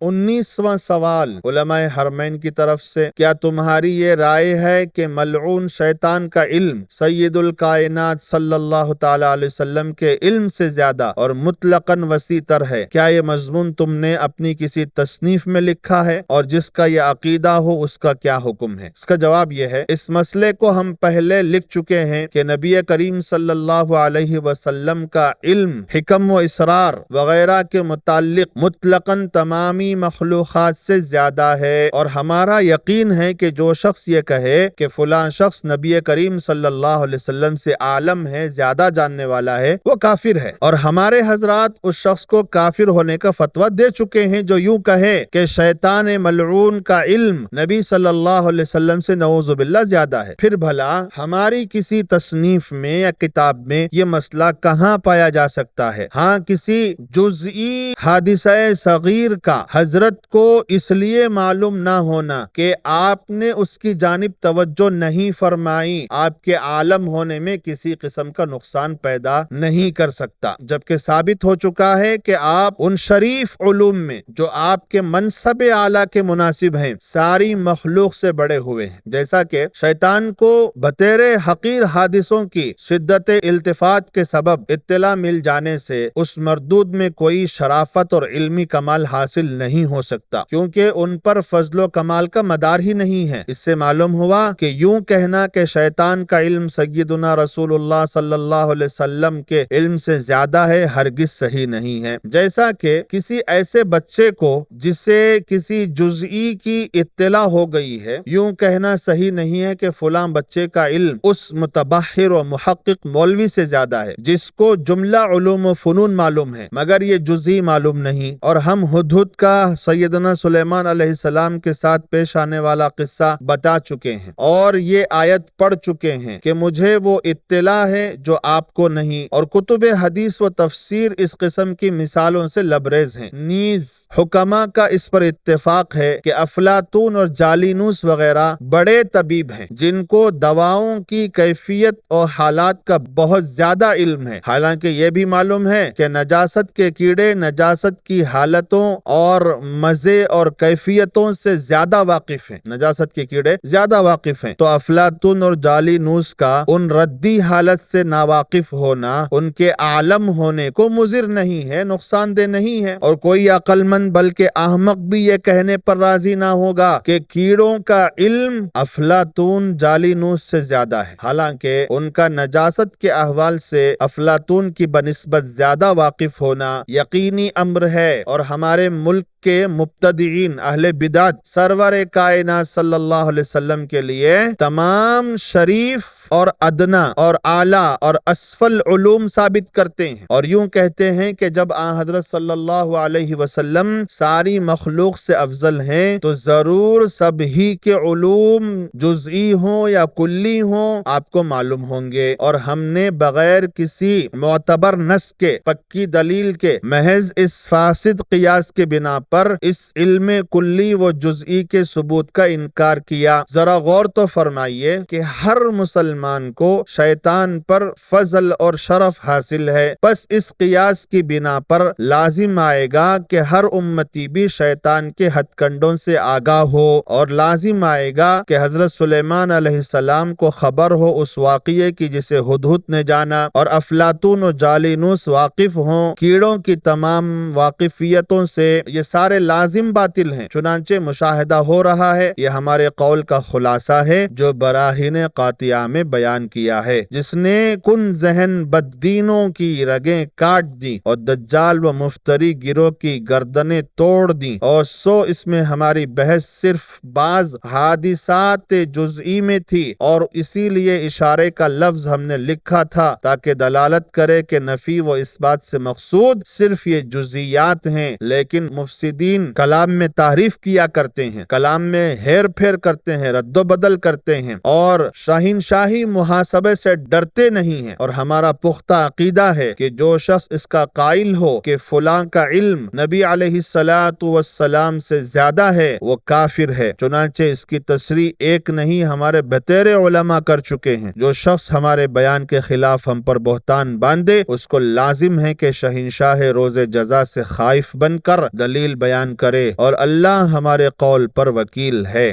19واں سوال علماء حرمین کی طرف سے، کیا تمہاری یہ رائے ہے کہ ملعون شیطان کا علم سید الکائنات صلی اللہ تعالی علیہ وسلم کے علم سے زیادہ اور مطلقاً وسیع تر ہے؟ کیا یہ مضمون تم نے اپنی کسی تصنیف میں لکھا ہے؟ اور جس کا یہ عقیدہ ہو اس کا کیا حکم ہے؟ اس کا جواب یہ ہے، اس مسئلے کو ہم پہلے لکھ چکے ہیں کہ نبی کریم صلی اللہ علیہ وسلم کا علم حکم و اسرار وغیرہ کے متعلق مطلقاً تمامی مخلوقات سے زیادہ ہے، اور ہمارا یقین ہے کہ جو شخص یہ کہے کہ فلاں شخص نبی کریم صلی اللہ علیہ وسلم سے عالم ہے، زیادہ جاننے والا ہے، وہ کافر ہے، اور ہمارے حضرات اس شخص کو کافر ہونے کا فتویٰ دے چکے ہیں جو یوں کہے کہ شیطان ملعون کا علم نبی صلی اللہ علیہ وسلم سے نعوذ باللہ زیادہ ہے۔ پھر بھلا ہماری کسی تصنیف میں یا کتاب میں یہ مسئلہ کہاں پایا جا سکتا ہے؟ ہاں، کسی جزئی حادثہ صغیر کا حضرت کو اس لیے معلوم نہ ہونا کہ آپ نے اس کی جانب توجہ نہیں فرمائی، آپ کے عالم ہونے میں کسی قسم کا نقصان پیدا نہیں کر سکتا، جبکہ ثابت ہو چکا ہے کہ آپ ان شریف علوم میں جو آپ کے منصب اعلیٰ کے مناسب ہیں ساری مخلوق سے بڑے ہوئے ہیں، جیسا کہ شیطان کو بطور حقیر حادثوں کی شدت التفات کے سبب اطلاع مل جانے سے اس مردود میں کوئی شرافت اور علمی کمال حاصل نہیں ہو سکتا، کیونکہ ان پر فضل و کمال کا مدار ہی نہیں ہے۔ اس سے معلوم ہوا کہ یوں کہنا کہ شیطان کا علم سیدنا رسول اللہ صلی اللہ علیہ وسلم کے علم سے زیادہ ہے ہرگز صحیح نہیں ہے۔ جیسا کہ کسی ایسے بچے کو جسے کسی جزئی کی اطلاع ہو گئی ہے، یوں کہنا صحیح نہیں ہے کہ فلاں بچے کا علم اس متبحر و محقق مولوی سے زیادہ ہے جس کو جملہ علوم و فنون معلوم ہے مگر یہ جزئی معلوم نہیں۔ اور ہم ہدہد کا سیدنا سلیمان علیہ السلام کے ساتھ پیش آنے والا قصہ بتا چکے ہیں اور یہ آیت پڑھ چکے ہیں کہ مجھے وہ اطلاع ہے جو آپ کو نہیں، اور کتب حدیث و تفسیر اس قسم کی مثالوں سے لبریز ہیں۔ نیز حکماء کا اس پر اتفاق ہے کہ افلاطون اور جالینوس وغیرہ بڑے طبیب ہیں جن کو دواؤں کی کیفیت اور حالات کا بہت زیادہ علم ہے، حالانکہ یہ بھی معلوم ہے کہ نجاست کے کیڑے نجاست کی حالتوں اور مزے اور کیفیتوں سے زیادہ واقف ہیں، نجاست کے کیڑے زیادہ واقف ہیں، تو افلاطون اور جالینوس کا ان ردی حالت سے ناواقف ہونا ان کے عالم ہونے کو مضر نہیں ہے، نقصان دہ نہیں ہے، اور کوئی عقل مند بلکہ احمق بھی یہ کہنے پر راضی نہ ہوگا کہ کیڑوں کا علم افلاطون جالینوس سے زیادہ ہے، حالانکہ ان کا نجاست کے احوال سے افلاطون کی بنسبت زیادہ واقف ہونا یقینی امر ہے، اور ہمارے ملک کے مبتدعین اہل بدعت سرور کائنات صلی اللہ علیہ وسلم کے لیے تمام شریف اور ادنا اور اعلیٰ اور اسفل علوم ثابت کرتے ہیں، اور یوں کہتے ہیں کہ جب آن حضرت صلی اللہ علیہ وسلم ساری مخلوق سے افضل ہیں تو ضرور سب ہی کے علوم جزئی ہوں یا کلی ہوں آپ کو معلوم ہوں گے، اور ہم نے بغیر کسی معتبر نص کے پکی دلیل کے محض اس فاسد قیاس کے بنا پر اس علم کلی و جزئی کے ثبوت کا انکار کیا۔ ذرا غور تو فرمائیے کہ ہر مسلمان کو شیطان پر فضل اور شرف حاصل ہے، بس اس قیاس کی بنا پر لازم آئے گا کہ ہر امتی بھی شیطان کے ہتھ کنڈوں سے آگاہ ہو، اور لازم آئے گا کہ حضرت سلیمان علیہ السلام کو خبر ہو اس واقعے کی جسے ہدہد نے جانا، اور افلاطون و جالینوس واقف ہوں کیڑوں کی تمام واقفیتوں سے، یہ سارے لازم باطل ہیں۔ چنانچہ مشاہدہ ہو رہا ہے، یہ ہمارے قول کا خلاصہ ہے جو براہین قاطعہ میں بیان کیا ہے، جس نے کن ذہن بددینوں کی رگیں کاٹ دی اور دجال و مفتری گروہ کی گردنیں توڑ دی، اور اس میں ہماری بحث صرف بعض حادثات جزئی میں تھی، اور اسی لیے اشارے کا لفظ ہم نے لکھا تھا تاکہ دلالت کرے کہ نفی و اس بات سے مقصود صرف یہ جزئیات ہیں، لیکن مفسدین کلام میں تعریف کیا کرتے ہیں، کلام میں ہیر پھیر کرتے ہیں، رد و بدل کرتے ہیں، اور شاہنشاہی محاسبے سے ڈرتے نہیں ہیں، اور ہمارا پختہ عقیدہ ہے کہ جو شخص اس کا قائل ہو کہ فلاں کا علم نبی علیہ الصلوۃ والسلام سے زیادہ ہے وہ کافر ہے۔ چنانچہ اس کی تصریح ایک نہیں ہمارے بتیرے علماء کر چکے ہیں۔ جو شخص ہمارے بیان کے خلاف ہم پر بہتان باندھے اس کو لازم ہے کہ شہنشاہ روز جزا سے خائف بن کر دلیل بیان کرے اور اللہ ہمارے قول پر وکیل ہے۔